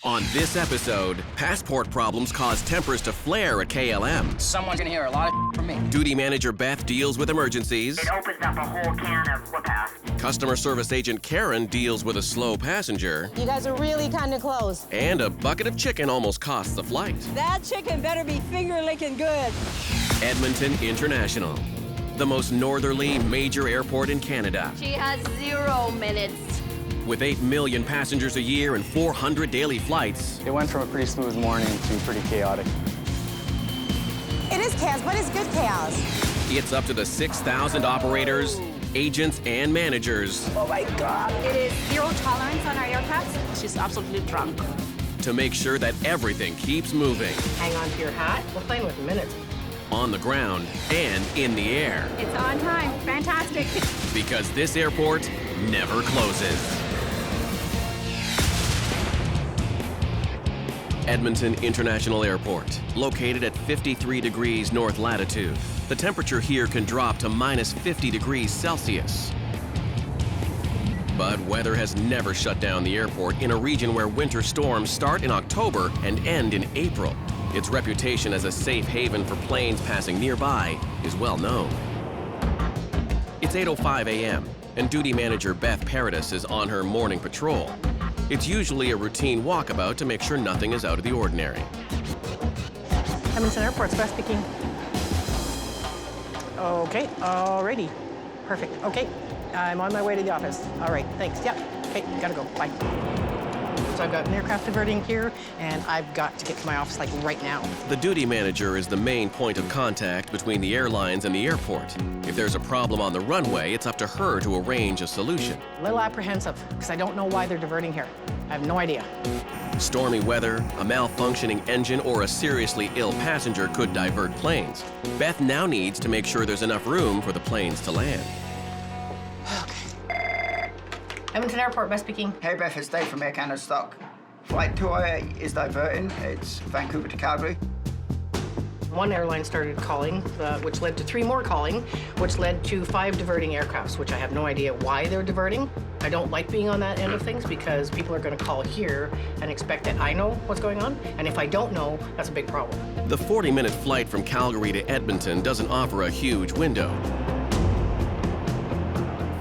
On this episode, passport problems cause tempers to flare at KLM. Someone's gonna hear a lot of from me. Duty manager Beth deals with emergencies. It opens up a whole can of whoop-ass. Customer service agent Karen deals with a slow passenger. You guys are really kind of close. And a bucket of chicken almost costs the flight. That chicken better be finger-licking good. Edmonton International, the most northerly major airport in Canada. She has 0 minutes. With 8 million passengers a year and 400 daily flights. It went from a pretty smooth morning to pretty chaotic. It is chaos, but it's good chaos. It's up to the 6,000 operators, agents, and managers. Oh my God. It is 0 tolerance on our aircraft. She's absolutely drunk. To make sure that everything keeps moving. Hang on to your hat. We're playing with minutes. On the ground and in the air. It's on time. Fantastic. Because this airport never closes. Edmonton International Airport, located at 53 degrees north latitude. The temperature here can drop to minus 50 degrees Celsius. But weather has never shut down the airport in a region where winter storms start in October and end in April. Its reputation as a safe haven for planes passing nearby is well known. It's 8:05 a.m., and duty manager Beth Paradis is on her morning patrol. It's usually a routine walkabout to make sure nothing is out of the ordinary. Edmonton Airport, Beth speaking. Okay, alrighty. Perfect. Okay, I'm on my way to the office. All right, thanks. Yeah, okay, gotta go. Bye. So I've got an aircraft diverting here, and I've got to get to my office like right now. The duty manager is the main point of contact between the airlines and the airport. If there's a problem on the runway, it's up to her to arrange a solution. A little apprehensive, because I don't know why they're diverting here. I have no idea. Stormy weather, a malfunctioning engine, or a seriously ill passenger could divert planes. Beth now needs to make sure there's enough room for the planes to land. Edmonton Airport, Beth speaking. Hey Beth, it's Dave from Air Canada Stock. Flight 208 is diverting. It's Vancouver to Calgary. One airline started calling, which led to 3 more calling, which led to 5 diverting aircrafts, which I have no idea why they're diverting. I don't like being on that end of things because people are going to call here and expect that I know what's going on. And if I don't know, that's a big problem. The 40-minute flight from Calgary to Edmonton doesn't offer a huge window.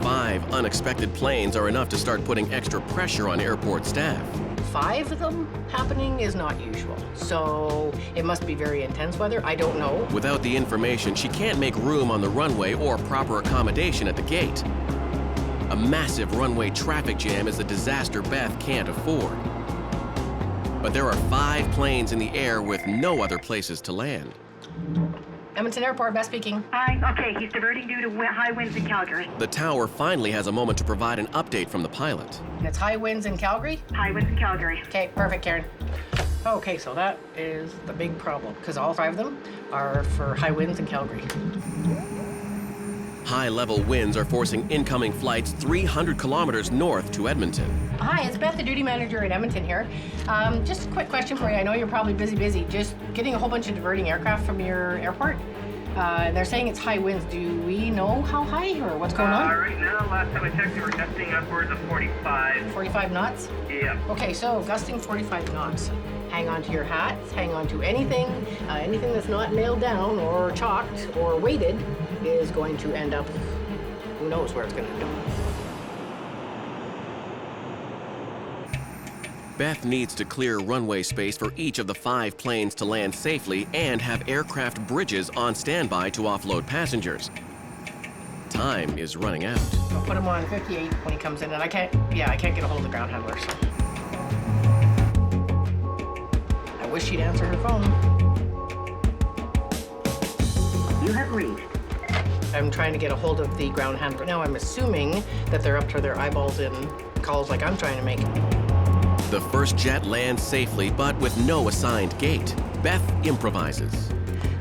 5 unexpected planes are enough to start putting extra pressure on airport staff. 5 of them happening is not usual. So it must be very intense weather. I don't know. Without the information, she can't make room on the runway or proper accommodation at the gate. A massive runway traffic jam is a disaster Beth can't afford. But there are 5 planes in the air with no other places to land. Edmonton Airport, Beth speaking. Hi, okay, he's diverting due to high winds in Calgary. The tower finally has a moment to provide an update from the pilot. It's high winds in Calgary? High winds in Calgary. Okay, perfect, Karen. Okay, so that is the big problem, because all 5 of them are for high winds in Calgary. High-level winds are forcing incoming flights 300 kilometers north to Edmonton. Hi, it's Beth, the duty manager at Edmonton here. Just a quick question for you. I know you're probably busy. Just getting a whole bunch of diverting aircraft from your airport. They're saying it's high winds. Do we know how high or what's going on? Right now, last time I checked, they were gusting upwards of 45. 45 knots? Yeah. Okay, so gusting 45 knots. Hang on to your hats, hang on to anything that's not nailed down or chalked or weighted is going to end up, who knows where it's going to end up. Beth needs to clear runway space for each of the 5 planes to land safely and have aircraft bridges on standby to offload passengers. Time is running out. I'll put him on 58 when he comes in, and I can't get a hold of the ground handler, so. I wish she'd answer her phone. You have reached. I'm trying to get a hold of the ground handler. Now I'm assuming that they're up to their eyeballs in calls like I'm trying to make. The first jet lands safely, but with no assigned gate. Beth improvises.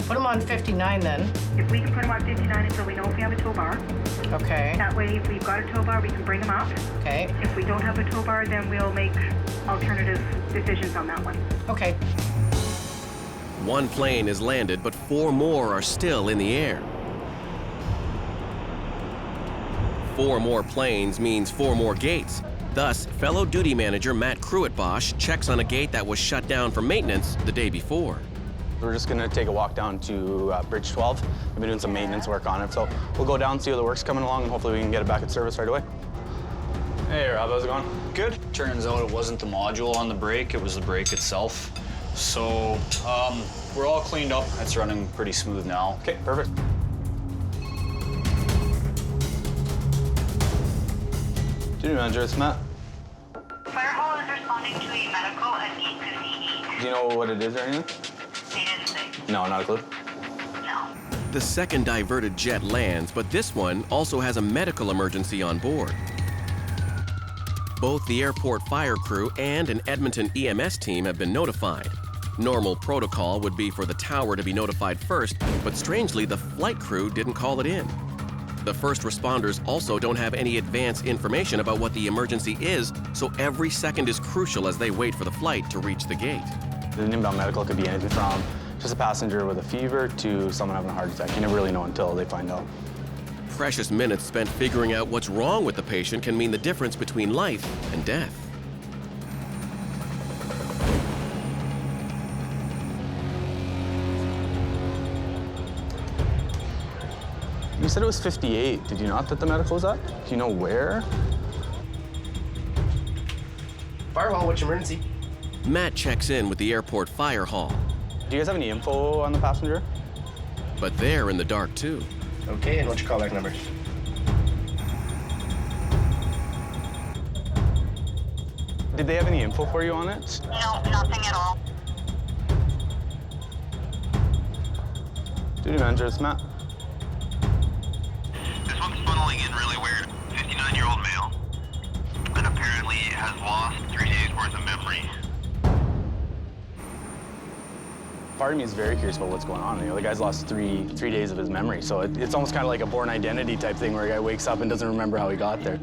Put him on 59 then. If we can put him on 59 until we know if we have a tow bar. Okay. That way, if we've got a tow bar, we can bring him up. Okay. If we don't have a tow bar, then we'll make alternative decisions on that one. Okay. 1 plane is landed, but 4 more are still in the air. 4 more planes means 4 more gates. Thus, fellow duty manager Matt Cruitt-Bosch checks on a gate that was shut down for maintenance the day before. We're just gonna take a walk down to Bridge 12. We've been doing some maintenance work on it, so we'll go down, see how the work's coming along, and hopefully we can get it back in service right away. Hey, Rob, how's it going? Good. Turns out it wasn't the module on the brake, it was the brake itself. So, we're all cleaned up. It's running pretty smooth now. Okay, perfect. Duty manager, it's Matt. Fire hall is responding to a medical at 8:58. Do you know what it is or anything? They didn't say. No, not a clue. No. The second diverted jet lands, but this one also has a medical emergency on board. Both the airport fire crew and an Edmonton EMS team have been notified. Normal protocol would be for the tower to be notified first, but strangely, the flight crew didn't call it in. The first responders also don't have any advance information about what the emergency is, so every second is crucial as they wait for the flight to reach the gate. The inbound medical could be anything from just a passenger with a fever to someone having a heart attack. You never really know until they find out. Precious minutes spent figuring out what's wrong with the patient can mean the difference between life and death. You said it was 58. Did you not that the medical was at? Do you know where? Fire hall, what's your emergency? Matt checks in with the airport fire hall, Do you guys have any info on the passenger? but they're in the dark too. Okay, and what's your callback number? Did they have any info for you on it? No, nothing at all. Duty manager, it's Matt. This one's funneling in really weird. 59-year-old male. And apparently has lost 3 days worth of memory. Part of me is very curious about what's going on. You know, the guy's lost three days of his memory, so it's almost kind of like a born identity type thing where a guy wakes up and doesn't remember how he got there.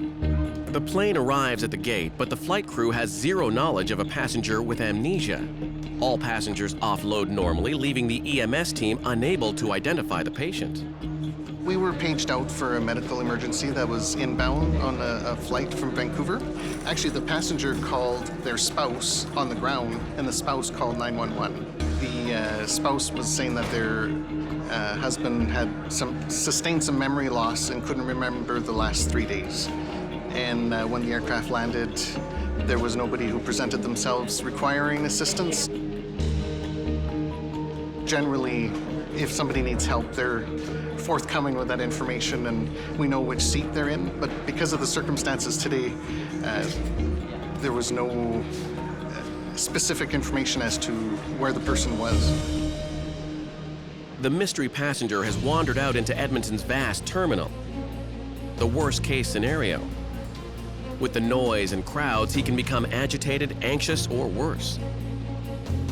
The plane arrives at the gate, but the flight crew has zero knowledge of a passenger with amnesia. All passengers offload normally, leaving the EMS team unable to identify the patient. We were paged out for a medical emergency that was inbound on a flight from Vancouver. Actually, the passenger called their spouse on the ground, and the spouse called 911. The spouse was saying that their husband had sustained some memory loss and couldn't remember the last 3 days. And when the aircraft landed, there was nobody who presented themselves requiring assistance. Generally, if somebody needs help, they're forthcoming with that information and we know which seat they're in. But because of the circumstances today, there was no specific information as to where the person was. The mystery passenger has wandered out into Edmonton's vast terminal. The worst case scenario. With the noise and crowds, he can become agitated, anxious, or worse.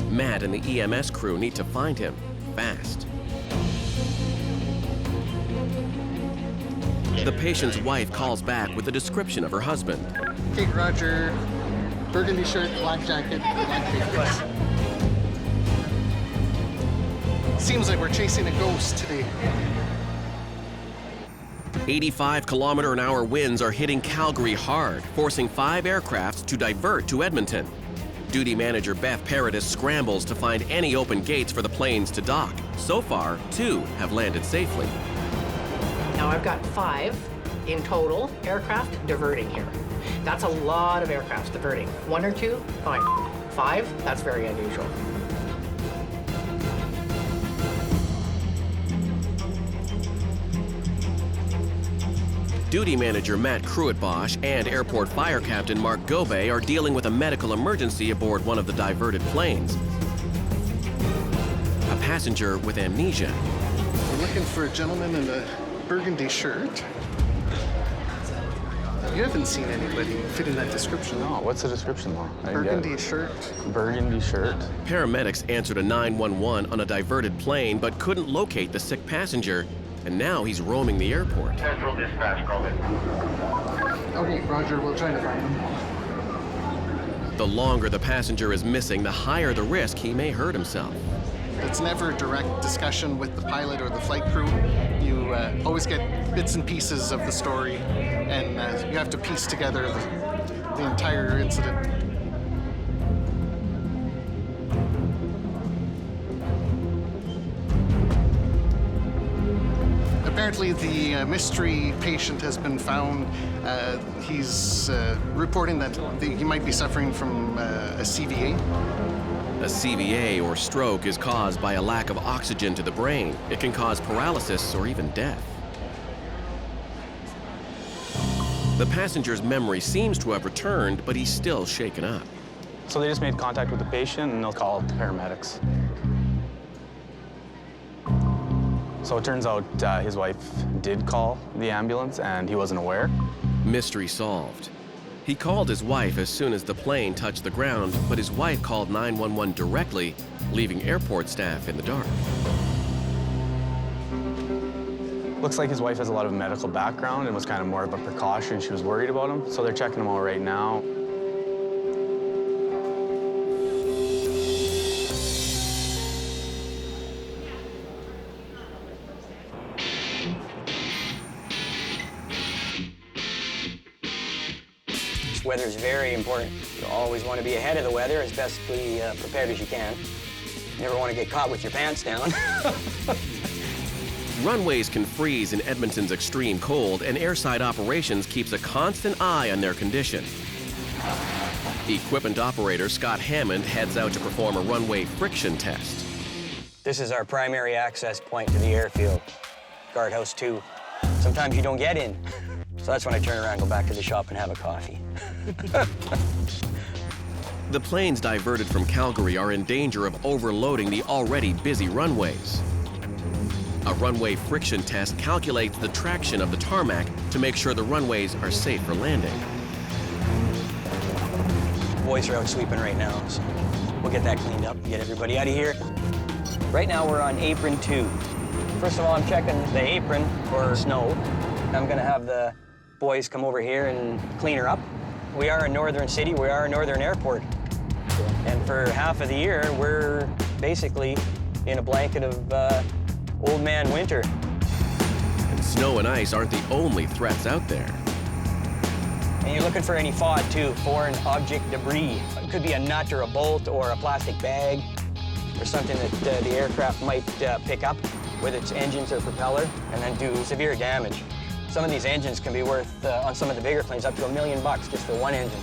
Matt and the EMS crew need to find him fast. The patient's wife calls back with a description of her husband. Kate Roger, burgundy shirt, black jacket, black papers. Seems like we're chasing a ghost today. 85-kilometer-an-hour winds are hitting Calgary hard, forcing 5 aircrafts to divert to Edmonton. Duty manager Beth Paradis scrambles to find any open gates for the planes to dock. So far, 2 have landed safely. Now I've got 5 in total aircraft diverting here. That's a lot of aircrafts diverting. 1 or 2, fine. 5, that's very unusual. Duty manager Matt Cruitt-Bosch and airport fire captain Mark Gobey are dealing with a medical emergency aboard one of the diverted planes. A passenger with amnesia. We're looking for a gentleman in a burgundy shirt. You haven't seen anybody fit in that description. No, what's the description, though? Burgundy shirt. Burgundy shirt. Paramedics answered a 911 on a diverted plane but couldn't locate the sick passenger, and now he's roaming the airport. Central dispatch, call it. Okay, Roger, we'll try to find him. The longer the passenger is missing, the higher the risk he may hurt himself. It's never a direct discussion with the pilot or the flight crew. You always get bits and pieces of the story, and you have to piece together the entire incident. Apparently, the mystery patient has been found. He's reporting that he might be suffering from a CVA. A CVA, or stroke, is caused by a lack of oxygen to the brain. It can cause paralysis or even death. The passenger's memory seems to have returned, but he's still shaken up. So they just made contact with the patient, and they'll call paramedics. So it turns out his wife did call the ambulance, and he wasn't aware. Mystery solved. He called his wife as soon as the plane touched the ground, but his wife called 911 directly, leaving airport staff in the dark. Looks like his wife has a lot of medical background and was kind of more of a precaution. She was worried about him, so they're checking him out right now. Weather is very important. You always want to be ahead of the weather, as bestly prepared as you can. You never want to get caught with your pants down. Runways can freeze in Edmonton's extreme cold, and airside operations keeps a constant eye on their condition. Equipment operator Scott Hammond heads out to perform a runway friction test. This is our primary access point to the airfield, guardhouse 2. Sometimes you don't get in. So that's when I turn around and go back to the shop and have a coffee. The planes diverted from Calgary are in danger of overloading the already busy runways. A runway friction test calculates the traction of the tarmac to make sure the runways are safe for landing. Boys are out sweeping right now, so we'll get that cleaned up and get everybody out of here. Right now we're on apron 2. First of all, I'm checking the apron for snow. I'm gonna have the boys come over here and clean her up. We are a northern city, we are a northern airport. And for half of the year, we're basically in a blanket of old man winter. And snow and ice aren't the only threats out there. And you're looking for any FOD too, foreign object debris. It could be a nut or a bolt or a plastic bag or something that the aircraft might pick up with its engines or propeller and then do severe damage. Some of these engines can be worth, on some of the bigger planes, up to $1 million just for one engine.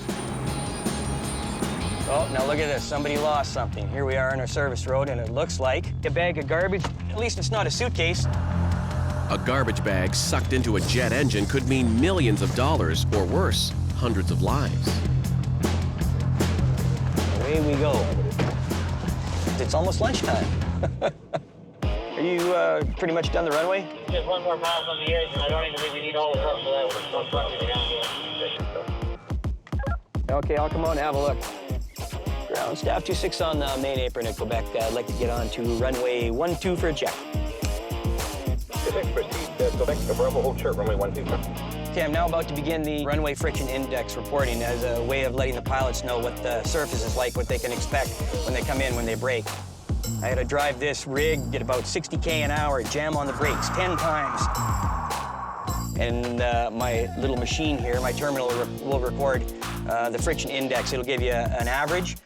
Oh, now look at this. Somebody lost something. Here we are on our service road, and it looks like a bag of garbage. At least it's not a suitcase. A garbage bag sucked into a jet engine could mean millions of dollars, or worse, hundreds of lives. Away we go. It's almost lunchtime. Are you pretty much done the runway? Just one more pass on the edge, and I don't even think we need all the trucks for that. We're still trucking down here. Okay, I'll come on and have a look. Ground staff 26 on the main apron at Quebec. I'd like to get on to runway 12 for a check. Quebec, proceed. Quebec, Bravo, hold short, runway 12. Okay, I'm now about to begin the runway friction index reporting as a way of letting the pilots know what the surface is like, what they can expect when they come in, when they brake. I had to drive this rig at about 60K an hour, jam on the brakes 10 times. And my little machine here, my terminal, will record the friction index. It'll give you an average.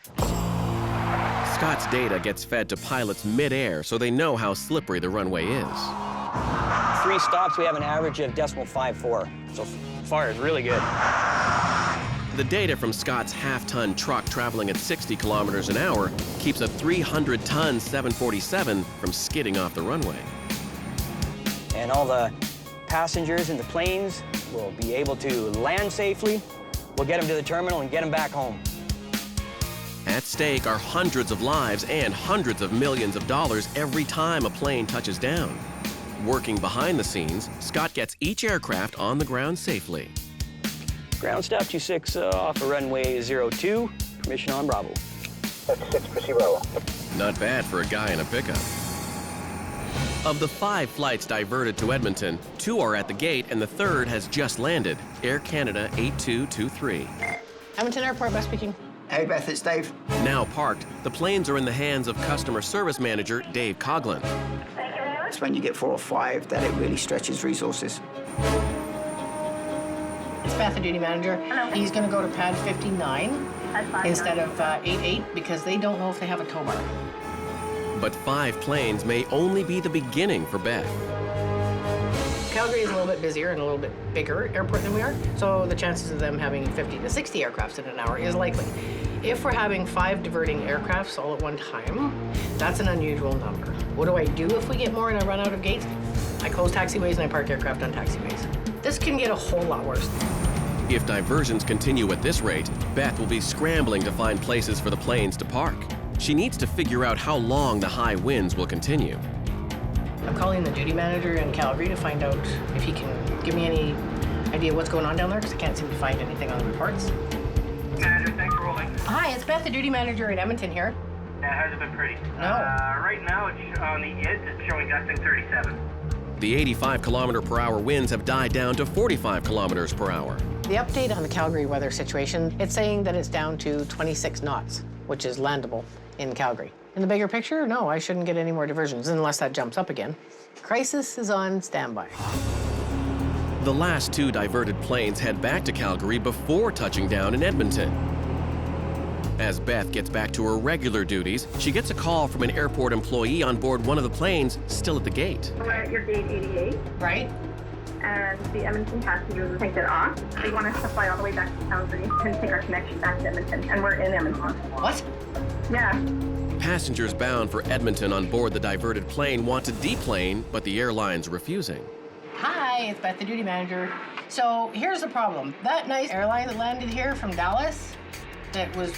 Scott's data gets fed to pilots mid-air so they know how slippery the runway is. 3 stops, we have an average of .54. So far, it's really good. The data from Scott's half-ton truck traveling at 60 kilometers an hour keeps a 300-ton 747 from skidding off the runway. And all the passengers in the planes will be able to land safely. We'll get them to the terminal and get them back home. At stake are hundreds of lives and hundreds of millions of dollars every time a plane touches down. Working behind the scenes, Scott gets each aircraft on the ground safely. Ground staff 26 off of runway 02. Permission on Bravo. 6, proceed Bravo. Not bad for a guy in a pickup. Of the 5 flights diverted to Edmonton, 2 are at the gate and the 3rd has just landed. Air Canada 8223. Edmonton Airport, Beth speaking. Hey Beth, it's Dave. Now parked, the planes are in the hands of customer service manager Dave Coughlin. It's when you get 4 or 5 that it really stretches resources. It's Beth. Beth, the duty manager. Hello. He's going to go to pad 59 instead of 88 because they don't know if they have a tow bar. But 5 planes may only be the beginning for Beth. Calgary is a little bit busier and a little bit bigger airport than we are, so the chances of them having 50 to 60 aircrafts in an hour is likely. If we're having 5 diverting aircrafts all at one time, that's an unusual number. What do I do if we get more and I run out of gates? I close taxiways and I park aircraft on taxiways. This can get a whole lot worse. If diversions continue at this rate, Beth will be scrambling to find places for the planes to park. She needs to figure out how long the high winds will continue. I'm calling the duty manager in Calgary to find out if he can give me any idea what's going on down there, because I can't seem to find anything on the reports. Manager, thanks for holding. Hi, it's Beth, the duty manager in Edmonton here. Yeah, how's it been pretty? No. Right now, it's on the IDS, it's showing gusting 37. The 85-kilometer-per-hour winds have died down to 45 kilometers per hour. The update on the Calgary weather situation, it's saying that it's down to 26 knots, which is landable in Calgary. In the bigger picture, no, I shouldn't get any more diversions unless that jumps up again. Crisis is on standby. The last 2 diverted planes head back to Calgary before touching down in Edmonton. As Beth gets back to her regular duties, she gets a call from an airport employee on board one of the planes still at the gate. We're at your gate 88. Right. And the Edmonton passengers take it off. They want us to fly all the way back to Calgary and take our connection back to Edmonton. And we're in Edmonton. What? Yeah. Passengers bound for Edmonton on board the diverted plane want to deplane, but the airline's refusing. Hi, it's Beth, the duty manager. So here's the problem. That nice airline that landed here from Dallas, that was,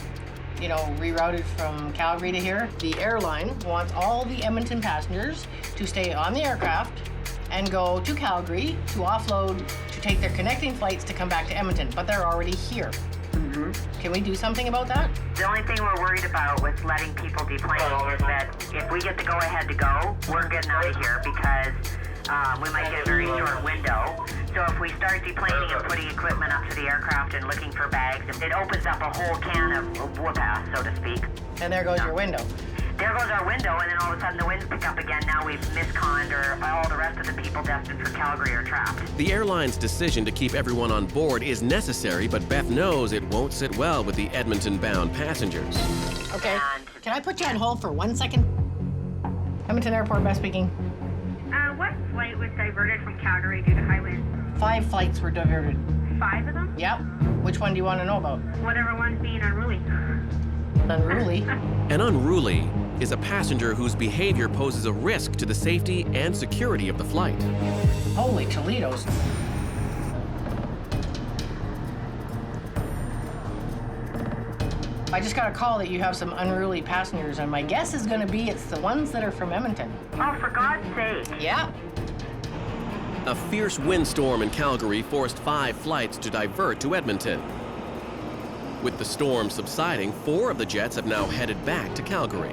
you know, rerouted from Calgary to here, the airline wants all the Edmonton passengers to stay on the aircraft and go to Calgary to offload to take their connecting flights to come back to Edmonton, but they're already here. Can we do something about that? The only thing we're worried about with letting people deplane is that if we get the go-ahead to go, we're getting out of here because we might get a very short window. So if we start deplaning and putting equipment up to the aircraft and looking for bags, it opens up a whole can of whoop-ass, so to speak. And there goes your window. There goes our window, and then all of a sudden the winds pick up again. Now we've misconned, or all the rest of the people destined for Calgary are trapped. The airline's decision to keep everyone on board is necessary, but Beth knows it won't sit well with the Edmonton-bound passengers. Okay, can I put you on hold for 1 second? Edmonton Airport, Beth speaking. What flight was diverted from Calgary due to high winds? 5 flights were diverted. 5 of them? Yep. Which one do you want to know about? Whatever one's being unruly. Unruly? An unruly is a passenger whose behavior poses a risk to the safety and security of the flight. Holy Toledos. I just got a call that you have some unruly passengers, and my guess is going to be it's the ones that are from Edmonton. Oh, for God's sake. Yeah. A fierce windstorm in Calgary forced 5 flights to divert to Edmonton. With the storm subsiding, 4 of the jets have now headed back to Calgary.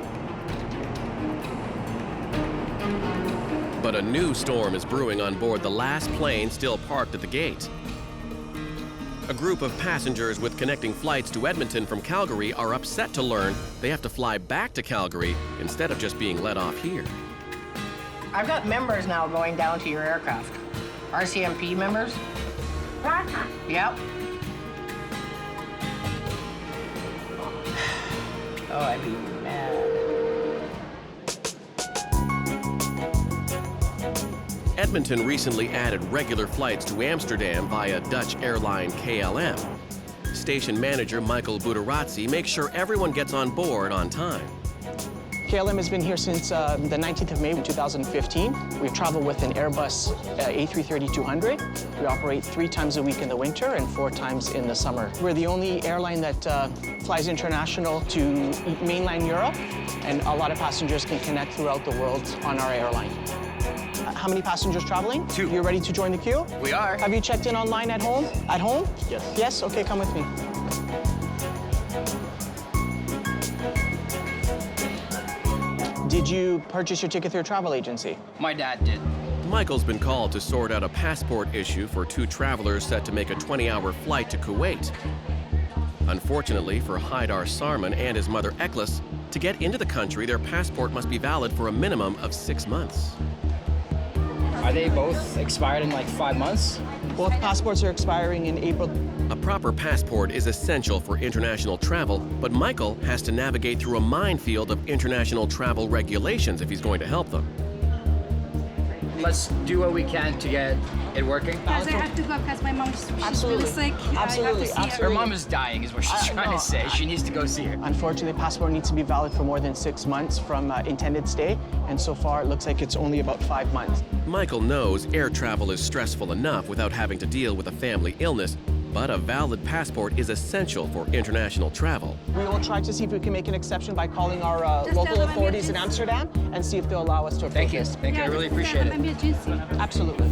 But a new storm is brewing on board the last plane still parked at the gate. A group of passengers with connecting flights to Edmonton from Calgary are upset to learn they have to fly back to Calgary instead of just being let off here. I've got members now going down to your aircraft. RCMP members. What? Yep. Oh, I'd be mad. Edmonton recently added regular flights to Amsterdam via Dutch airline KLM. Station manager Michael Budarazzi makes sure everyone gets on board on time. KLM has been here since the 19th of May 2015. We travel with an Airbus A330-200. We operate 3 times a week in the winter and 4 times in the summer. We're the only airline that flies international to mainland Europe, and a lot of passengers can connect throughout the world on our airline. How many passengers traveling? 2. You ready to join the queue? We are. Have you checked in online at home? At home? Yes. Yes? Okay, come with me. Did you purchase your ticket through a travel agency? My dad did. Michael's been called to sort out a passport issue for 2 travelers set to make a 20-hour flight to Kuwait. Unfortunately for Haidar Sarman and his mother Eklis, to get into the country, their passport must be valid for a minimum of 6 months. Are they both expired in like 5 months? Both passports are expiring in April. A proper passport is essential for international travel, but Michael has to navigate through a minefield of international travel regulations if he's going to help them. Let's do what we can to get it working. Guys, I have to go because my mom's really sick. Absolutely. Her mom is dying, is what she's trying to say. She needs to go see her. Unfortunately, the passport needs to be valid for more than 6 months from intended stay, and so far it looks like it's only about 5 months. Michael knows air travel is stressful enough without having to deal with a family illness, but a valid passport is essential for international travel. We will try to see if we can make an exception by calling our local authorities in Amsterdam and see if they'll allow us to approve this. Thank you. I really appreciate it. Absolutely.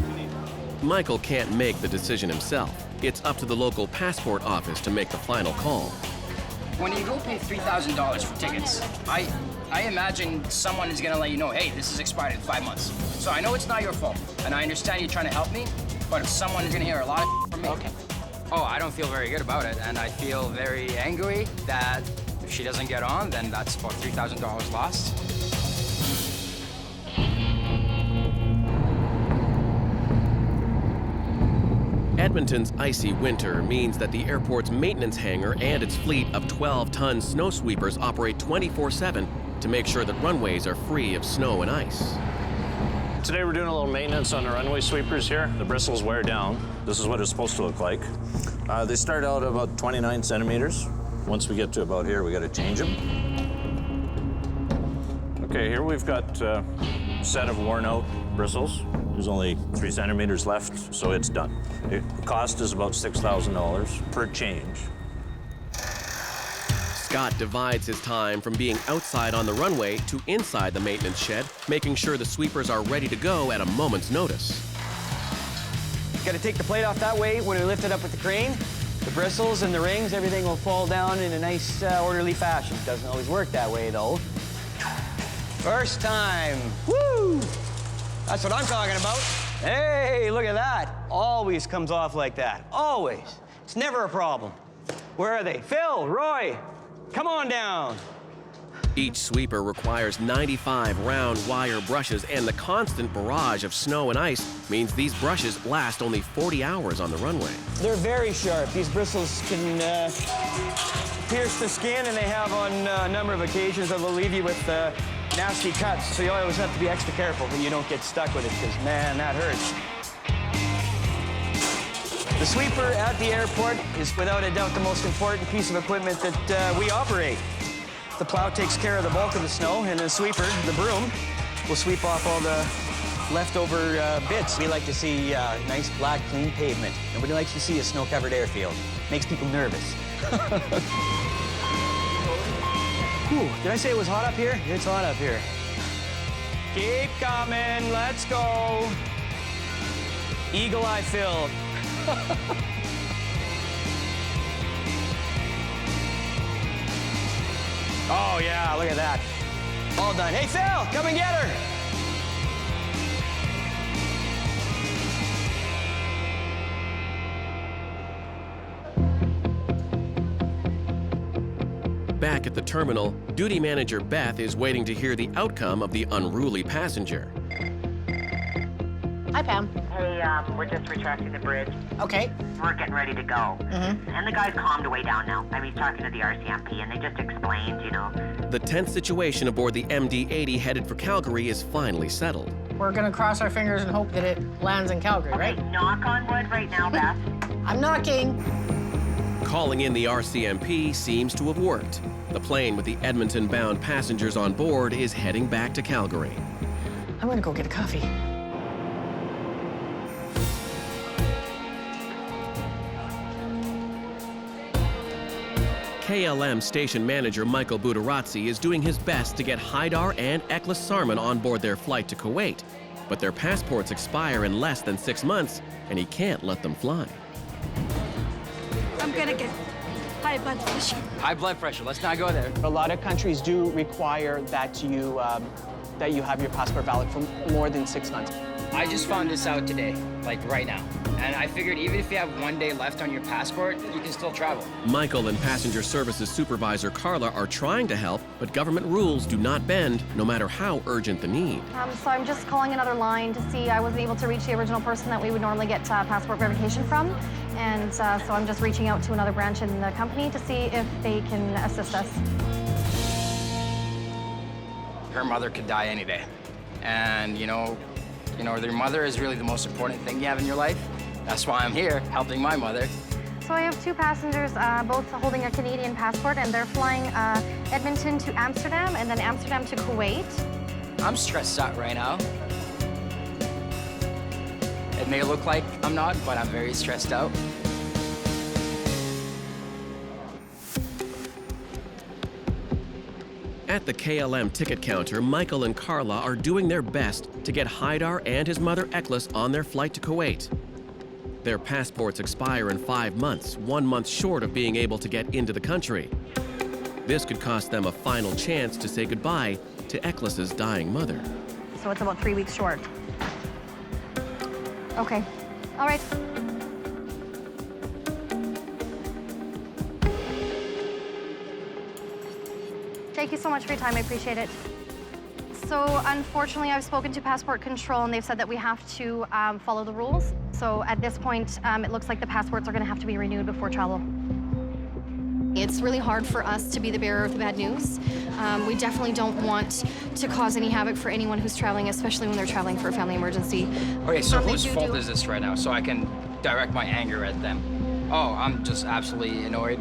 Michael can't make the decision himself. It's up to the local passport office to make the final call. When you go pay $3,000 for tickets, I imagine someone is going to let you know, hey, this is expired in 5 months. So I know it's not your fault, and I understand you're trying to help me, but someone is going to hear a lot of from me. Okay. Oh, I don't feel very good about it, and I feel very angry that if she doesn't get on, then that's about $3,000 lost. Edmonton's icy winter means that the airport's maintenance hangar and its fleet of 12-ton snow sweepers operate 24/7 to make sure that runways are free of snow and ice. Today we're doing a little maintenance on the runway sweepers here. The bristles wear down. This is what it's supposed to look like. They start out about 29 centimeters. Once we get to about here, we got to change them. Okay, here we've got a set of worn out bristles. There's only 3 centimeters left, so it's done. The cost is about $6,000 per change. Scott divides his time from being outside on the runway to inside the maintenance shed, making sure the sweepers are ready to go at a moment's notice. Got to take the plate off that way. When we lift it up with the crane, the bristles and the rings, everything will fall down in a nice, orderly fashion. Doesn't always work that way, though. First time. Woo! That's what I'm talking about. Hey, look at that. Always comes off like that. Always. It's never a problem. Where are they? Phil, Roy, come on down. Each sweeper requires 95 round wire brushes, and the constant barrage of snow and ice means these brushes last only 40 hours on the runway. They're very sharp. These bristles can pierce the skin, and they have on a number of occasions that will leave you with nasty cuts. So you always have to be extra careful that you don't get stuck with it, because, man, that hurts. The sweeper at the airport is without a doubt the most important piece of equipment that we operate. The plow takes care of the bulk of the snow, and the sweeper, the broom, will sweep off all the leftover bits. We like to see nice, black, clean pavement. Nobody likes to see a snow-covered airfield. Makes people nervous. Whew, did I say it was hot up here? It's hot up here. Keep coming, let's go. Eagle Eye Phil. Oh, yeah, look at that. All done. Hey, Phil, come and get her. Back at the terminal, duty manager Beth is waiting to hear the outcome of the unruly passenger. Hi, Pam. Hey, we're just retracting the bridge. Okay. We're getting ready to go. And the guy's calmed way down now. I mean, he's talking to the RCMP, and they just explained, you know. The tense situation aboard the MD-80 headed for Calgary is finally settled. We're gonna cross our fingers and hope that it lands in Calgary, Okay, right? knock on wood right now, Beth. I'm knocking. Calling in the RCMP seems to have worked. The plane with the Edmonton-bound passengers on board is heading back to Calgary. I'm gonna go get a coffee. KLM station manager Michael Budarazzi is doing his best to get Haidar and Eklis Sarman on board their flight to Kuwait. But their passports expire in less than 6 months, and he can't let them fly. I'm gonna get high blood pressure. High blood pressure, let's not go there. A lot of countries do require that you have your passport valid for more than 6 months. I just found this out today, like right now. And I figured even if you have 1 day left on your passport, you can still travel. Michael and Passenger Services Supervisor Carla are trying to help, but government rules do not bend, no matter how urgent the need. So I'm just calling another line to see. I wasn't able to reach the original person that we would normally get passport verification from. And so I'm just reaching out to another branch in the company to see if they can assist us. Her mother could die any day. And you know, their mother is really the most important thing you have in your life. That's why I'm here, helping my mother. So I have two passengers, both holding a Canadian passport, and they're flying Edmonton to Amsterdam and then Amsterdam to Kuwait. I'm stressed out right now. It may look like I'm not, but I'm very stressed out. At the KLM ticket counter, Michael and Carla are doing their best to get Haidar and his mother Eklis on their flight to Kuwait. Their passports expire in 5 months, 1 month short of being able to get into the country. This could cost them a final chance to say goodbye to Eklis's dying mother. So it's about 3 weeks short. Okay, all right. Thank you so much for your time, I appreciate it. So unfortunately, I've spoken to Passport Control and they've said that we have to follow the rules. So at this point, it looks like the passports are gonna have to be renewed before travel. It's really hard for us to be the bearer of the bad news. We definitely don't want to cause any havoc for anyone who's traveling, especially when they're traveling for a family emergency. Okay, so whose fault is this right now, so I can direct my anger at them? Oh, I'm just absolutely annoyed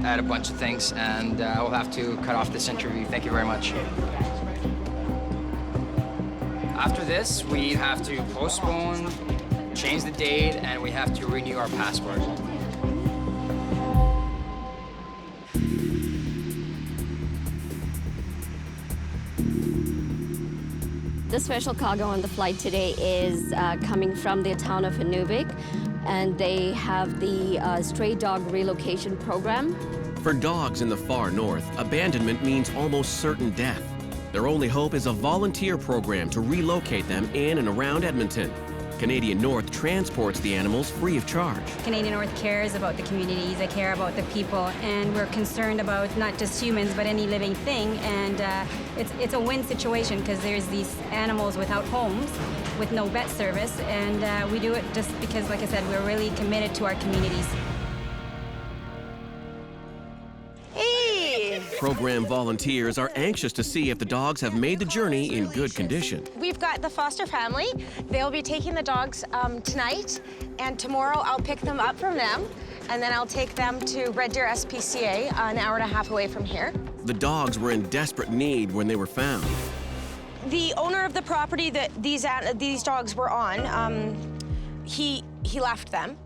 at a bunch of things, and I will have to cut off this interview. Thank you very much. After this, we have to postpone, change the date, and we have to renew our passport. The special cargo on the flight today is coming from the town of Inuvik, and they have the stray dog relocation program. For dogs in the far north, abandonment means almost certain death. Their only hope is a volunteer program to relocate them in and around Edmonton. Canadian North transports the animals free of charge. Canadian North cares about the communities, they care about the people, and we're concerned about not just humans, but any living thing. And it's a win situation because there's these animals without homes, with no vet service, and we do it just because, like I said, we're really committed to our communities. Program volunteers are anxious to see if the dogs have made the journey in good condition. We've got the foster family. They'll be taking the dogs tonight, and tomorrow I'll pick them up from them, and then I'll take them to Red Deer SPCA, an hour and a half away from here. The dogs were in desperate need when they were found. The owner of the property that these dogs were on, he left them.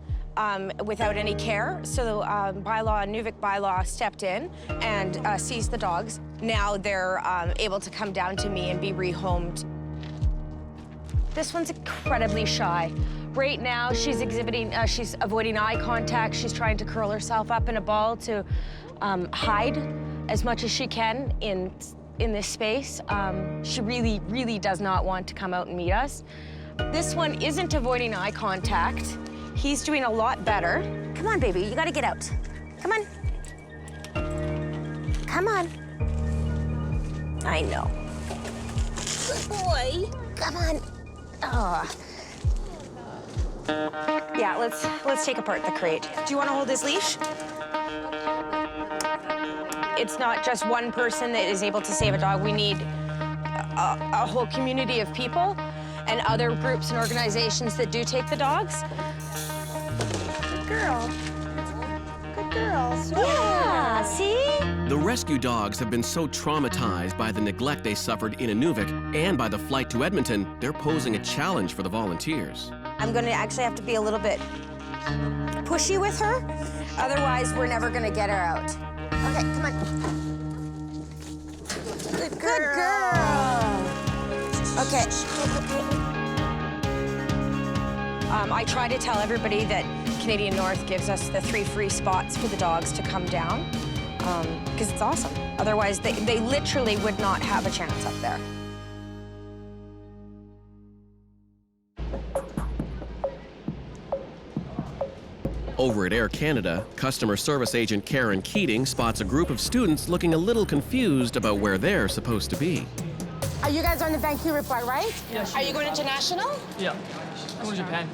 Without any care, so Nuvik bylaw stepped in and seized the dogs. Now they're able to come down to me and be rehomed. This one's incredibly shy. Right now, she's avoiding eye contact. She's trying to curl herself up in a ball to hide as much as she can in this space. She really, really does not want to come out and meet us. This one isn't avoiding eye contact. He's doing a lot better. Come on, baby, you gotta get out. Come on. Come on. I know. Good boy. Come on. Oh. Yeah, let's take apart the crate. Do you want to hold his leash? It's not just one person that is able to save a dog. We need a whole community of people and other groups and organizations that do take the dogs. Good girl. Good girl. Yeah, see? The rescue dogs have been so traumatized by the neglect they suffered in Inuvik and by the flight to Edmonton, they're posing a challenge for the volunteers. I'm gonna actually have to be a little bit pushy with her. Otherwise, we're never gonna get her out. Okay, come on. Good girl. Okay. I try to tell everybody that Canadian North gives us the 3 free spots for the dogs to come down, because it's awesome. Otherwise, they literally would not have a chance up there. Over at Air Canada, customer service agent Karen Keating spots a group of students looking a little confused about where they're supposed to be. You guys are on the Vancouver flight, right? Yes. Are you going international? Yeah. I'm going to Japan.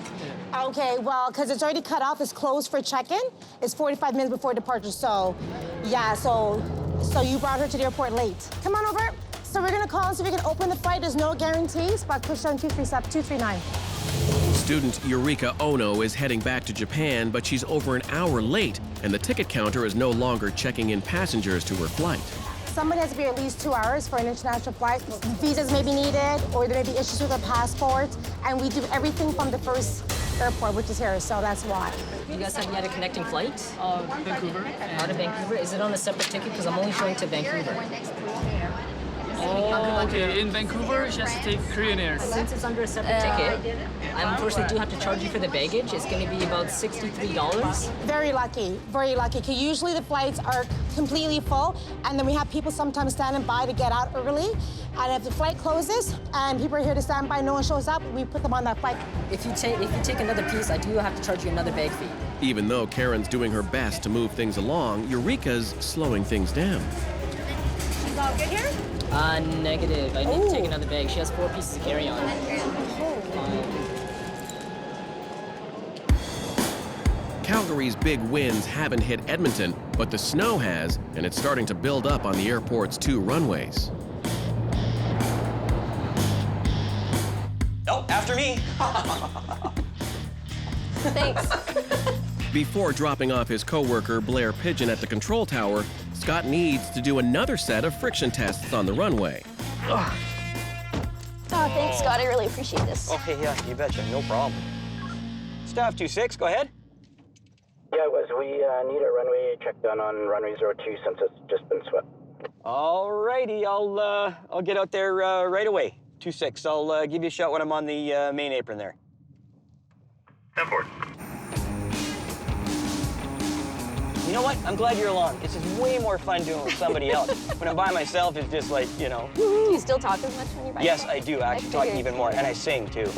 Yeah. Okay, well, because it's already cut off, it's closed for check-in. It's 45 minutes before departure, so yeah, so you brought her to the airport late. Come on over. So we're gonna call and see if we can open the flight. There's no guarantees, but push down 239. Student Eureka Ono is heading back to Japan, but she's over an hour late, and the ticket counter is no longer checking in passengers to her flight. Someone has to be at least 2 hours for an international flight. Visas may be needed, or there may be issues with their passport, and we do everything from the first airport, which is here, so that's why. You guys have yet a connecting flight? Vancouver. Out of Vancouver? Is it on a separate ticket? Because I'm only showing to Vancouver. Oh, okay. In Vancouver, she has to take Korean Air. Since it's under a separate ticket, I unfortunately do have to charge you for the baggage. It's going to be about $63. Very lucky, because usually the flights are completely full, and then we have people sometimes standing by to get out early. And if the flight closes and people are here to stand by, no one shows up, we put them on that flight. If you take another piece, I do have to charge you another bag fee. Even though Karen's doing her best to move things along, Eureka's slowing things down. She's all good here? Negative. I need to take another bag. She has 4 pieces of carry-on. Calgary's big winds haven't hit Edmonton, but the snow has, and it's starting to build up on the airport's 2 runways. Oh, after me. Thanks. Before dropping off his coworker Blair Pigeon at the control tower, Scott needs to do another set of friction tests on the runway. Oh, thanks, Scott. I really appreciate this. Okay, yeah, you betcha. No problem. Staff 26, go ahead. Yeah, it was. We need a runway check done on runway 02 since it's just been swept. All righty, I'll get out there right away. 26. I'll give you a shout when I'm on the main apron there. 10-4. You know what? I'm glad you're along. This is way more fun doing it with somebody else. When I'm by myself, it's just like, you know. Do you still talk as much when you're by Yes, yourself? I do. Actually, talking even more, and I sing too.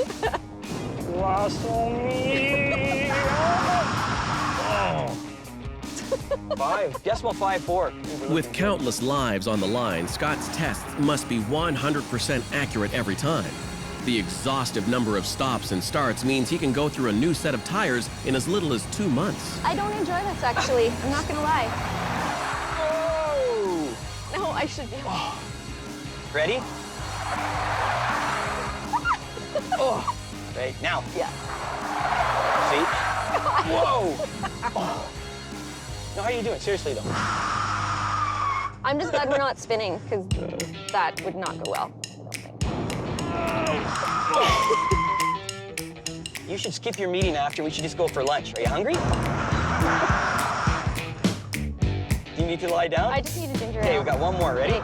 Decimal 5-4. With countless lives on the line, Scott's tests must be 100% accurate every time. The exhaustive number of stops and starts means he can go through a new set of tires in as little as 2 months. I don't enjoy this, actually. I'm not gonna lie. Oh! No, I should be. Ready? Oh! Right, now. Yeah. See? Whoa! Oh. No, how are you doing? Seriously, though. I'm just glad we're not spinning, because that would not go well. You should skip your meeting after. We should just go for lunch. Are you hungry? Do you need to lie down? I just need a ginger ale. Okay, we got one more. Ready?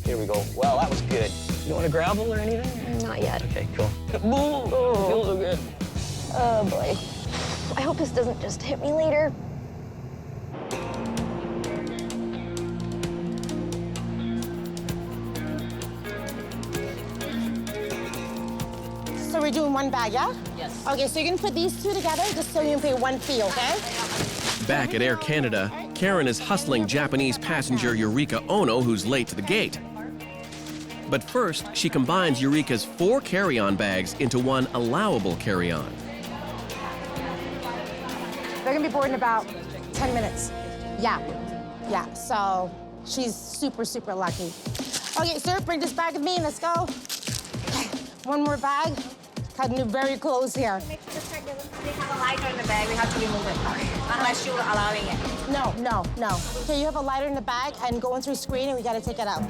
Here we go. Well, that was good. You want a gravel or anything? Not yet. Okay, cool. Oh, feels so good. Oh, boy. I hope this doesn't just hit me later. So we're doing one bag, yeah? Yes. Okay, so you're gonna put these 2 together just so you can pay 1 fee, okay? Back at Air Canada, Karen is hustling Japanese passenger Eureka Ono, who's late to the gate. But first, she combines Eureka's 4 carry-on bags into 1 allowable carry-on. They're gonna be boarding in about 10 minutes. Yeah, so she's super, super lucky. Okay, sir, bring this bag with me and let's go. Okay, 1 more bag. Cutting very close here. They have a lighter in the bag. We have to remove it. Unless you're allowing it. No. Okay, you have a lighter in the bag and going through screen and we gotta take it out.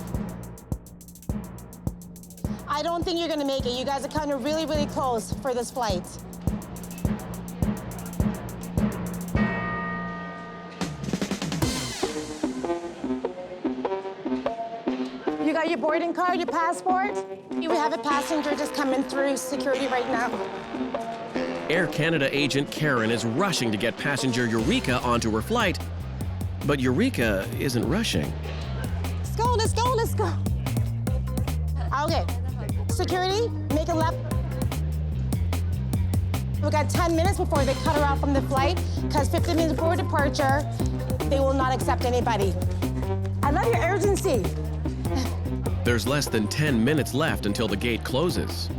I don't think you're gonna make it. You guys are kind of really, really close for this flight. You got your boarding card, your passport? We have a passenger just coming through security right now. Air Canada agent Karen is rushing to get passenger Eureka onto her flight, but Eureka isn't rushing. Let's go. Okay, security, make a left. We got 10 minutes before they cut her off from the flight, because 15 minutes before departure, they will not accept anybody. I love your urgency. There's less than 10 minutes left until the gate closes.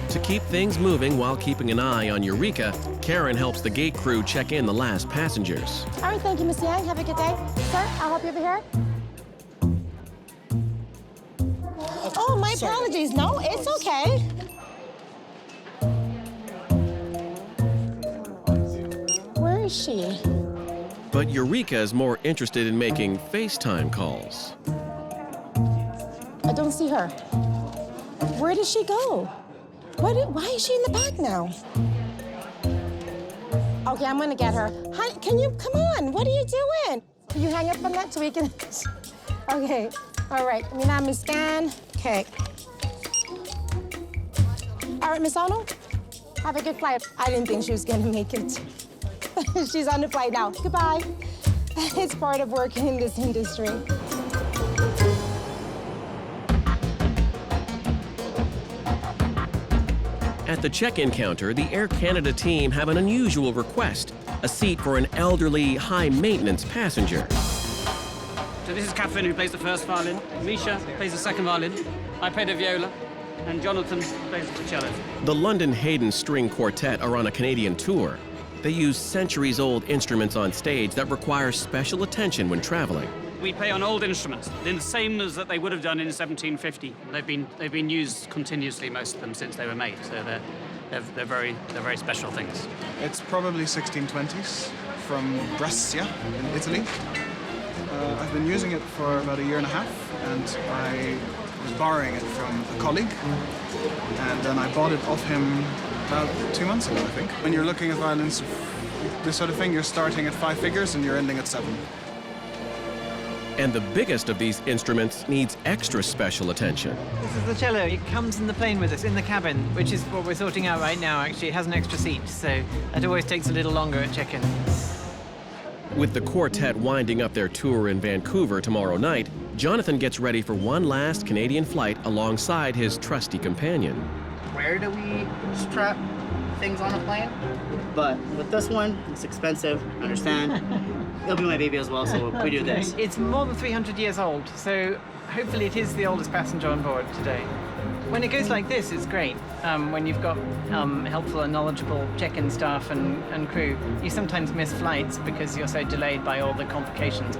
To keep things moving while keeping an eye on Eureka, Karen helps the gate crew check in the last passengers. All right, thank you, Miss Yang. Have a good day. Sir, I'll help you over here. Oh, my apologies. No, it's okay. Where is she? But Eureka is more interested in making FaceTime calls. I don't see her. Where did she go? Why is she in the back now? Okay, I'm gonna get her. Hi, can you, come on, what are you doing? Can you hang up on that so we can, okay, all right, mi name is Scan. Okay. All right, Miss Arnold, have a good flight. I didn't think she was gonna make it. She's on the flight now, goodbye. It's part of working in this industry. At the check-in counter, the Air Canada team have an unusual request, a seat for an elderly, high-maintenance passenger. So this is Catherine, who plays the first violin. Misha plays the second violin. I play the viola. And Jonathan plays the cello. The London Hayden String Quartet are on a Canadian tour. They use centuries-old instruments on stage that require special attention when traveling. We play on old instruments, the same as that they would have done in 1750. They've been used continuously, most of them, since they were made. So they're very special things. It's probably 1620s from Brescia in Italy. I've been using it for about a year and a half, and I was borrowing it from a colleague, and then I bought it off him about 2 months ago, I think. When you're looking at violins, this sort of thing, you're starting at 5 figures and you're ending at 7. And the biggest of these instruments needs extra special attention. This is the cello. It comes in the plane with us, in the cabin, which is what we're sorting out right now, actually. It has an extra seat, so it always takes a little longer at check-in. With the quartet winding up their tour in Vancouver tomorrow night, Jonathan gets ready for one last Canadian flight alongside his trusty companion. Where do we strap things on a plane? But with this one, it's expensive, understand? It'll be my baby as well, so we do this. It's more than 300 years old, so hopefully it is the oldest passenger on board today. When it goes like this, it's great. When you've got helpful and knowledgeable check-in staff and crew, you sometimes miss flights because you're so delayed by all the complications.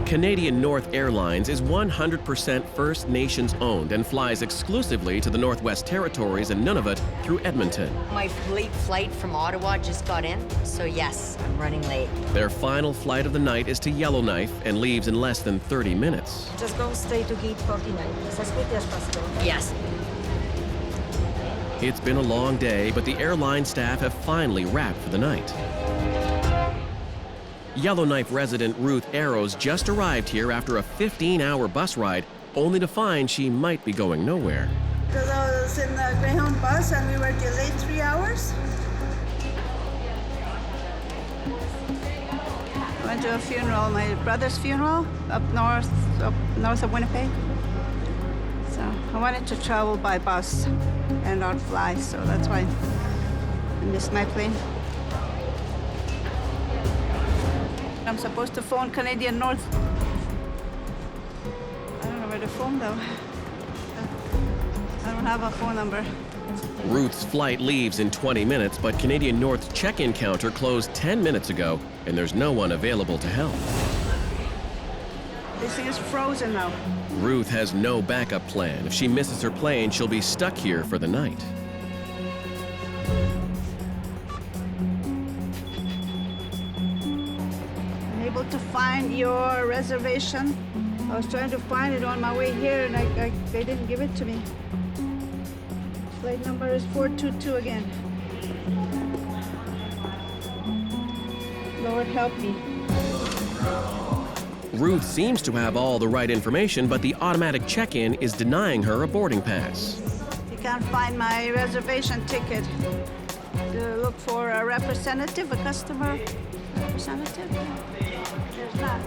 Canadian North Airlines is 100% First Nations owned and flies exclusively to the Northwest Territories and Nunavut through Edmonton. My late flight from Ottawa just got in, so yes, I'm running late. Their final flight of the night is to Yellowknife and leaves in less than 30 minutes. Just don't stay to gate 49. It's as quickly as possible. Yes. It's been a long day, but the airline staff have finally wrapped for the night. Yellowknife resident Ruth Arrows just arrived here after a 15-hour bus ride, only to find she might be going nowhere. Because I was in the Greyhound bus and we were delayed 3 hours. I went to a funeral, my brother's funeral, up north of Winnipeg. So I wanted to travel by bus and not fly, so that's why I missed my plane. I'm supposed to phone Canadian North. I don't know where to phone though. I don't have a phone number. Ruth's flight leaves in 20 minutes, but Canadian North's check-in counter closed 10 minutes ago, and there's no one available to help. This thing is frozen now. Ruth has no backup plan. If she misses her plane, she'll be stuck here for the night. To find your reservation. I was trying to find it on my way here and they didn't give it to me. Flight number is 422 again. Lord help me. Ruth seems to have all the right information, but the automatic check-in is denying her a boarding pass. You can't find my reservation ticket. to look for a representative, a customer representative. There's not.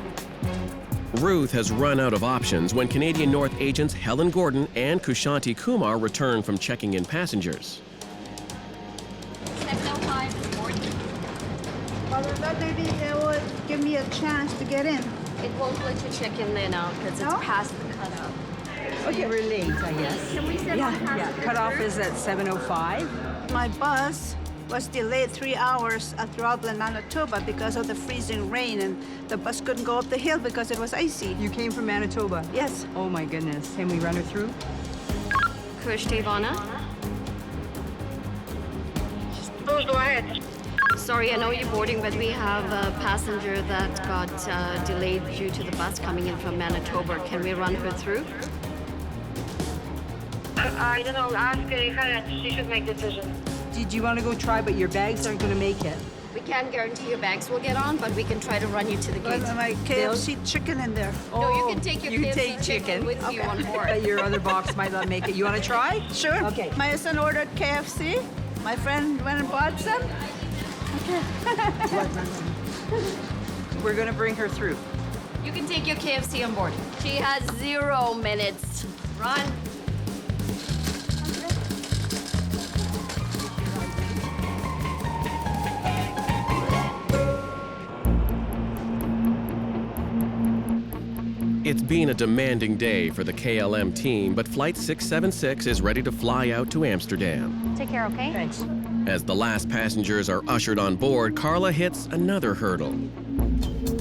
Ruth has run out of options when Canadian North agents Helen Gordon and Kushanti Kumar return from checking in passengers. 705 is boarding. Well, that maybe they would give me a chance to get in. It won't let you check in there now because it's No? past the cutoff. Okay, we're late, I guess. Can we send one passenger Cutoff through? is at 7:05. My bus was delayed 3 hours at Rockland, Manitoba because of the freezing rain, and the bus couldn't go up the hill because it was icy. You came from Manitoba? Yes. Oh my goodness. Can we run her through? Kush Ivana. Go ahead. Sorry, I know you're boarding, but we have a passenger that got delayed due to the bus coming in from Manitoba. Can we run her through? I don't know. Ask Helen. She should make decision. Did you want to go try, but your bags aren't going to make it? We can't guarantee your bags will get on, but we can try to run you to the gate. Well, my KFC chicken in there. No, you can take your you KFC take chicken with you on board. But your other box might not make it. You want to try? Sure. Okay. My son ordered KFC. My friend went and bought some. We're going to bring her through. You can take your KFC on board. She has 0 minutes. Run. It's been a demanding day for the KLM team, but Flight 676 is ready to fly out to Amsterdam. Take care, okay? Thanks. As the last passengers are ushered on board, Carla hits another hurdle.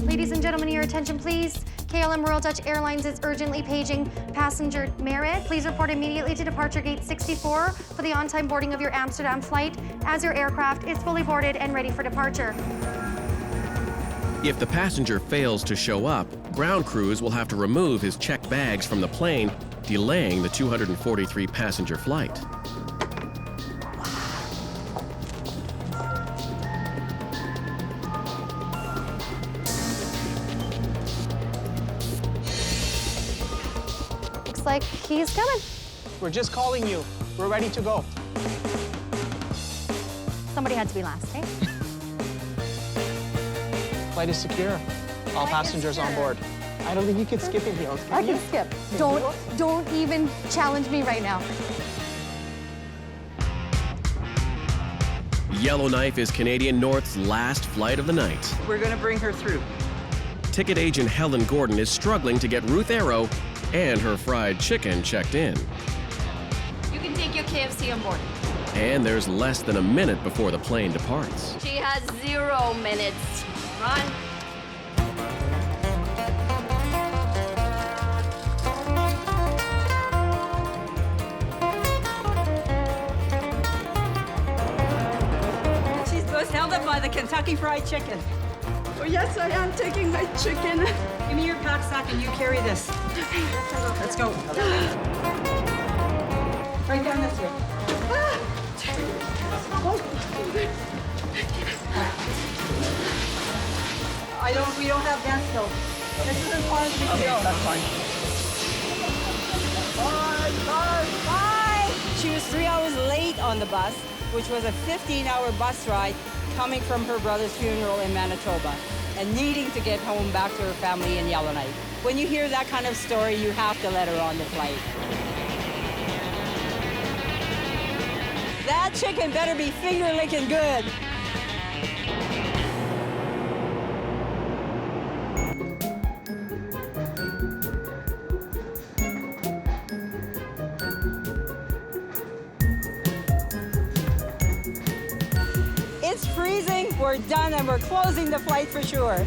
Ladies and gentlemen, your attention, please. KLM Royal Dutch Airlines is urgently paging passenger Merit. Please report immediately to departure gate 64 for the on-time boarding of your Amsterdam flight, as your aircraft is fully boarded and ready for departure. If the passenger fails to show up, ground crews will have to remove his checked bags from the plane, delaying the 243-passenger flight. Looks like he's coming. We're just calling you. We're ready to go. Somebody had to be last, eh? Flight is secure. All passengers on board. I don't think you can skip it, Hills. I can skip. Don't even challenge me right now. Yellowknife is Canadian North's last flight of the night. We're going to bring her through. Ticket agent Helen Gordon is struggling to get Ruth Arrow and her fried chicken checked in. You can take your KFC on board. And there's less than a minute before the plane departs. She has 0 minutes. Run. She's held up by the Kentucky Fried Chicken. Oh, yes, I am taking my chicken. Give me your pack sack and you carry this. Let's go. Right down this way. We don't have gas though. This is as far as we can go. That's fine. Bye. She was 3 hours late on the bus, which was a 15-hour bus ride coming from her brother's funeral in Manitoba and needing to get home back to her family in Yellowknife. When you hear that kind of story, you have to let her on the flight. That chicken better be finger-licking good. It's freezing, we're done, and we're closing the flight for sure.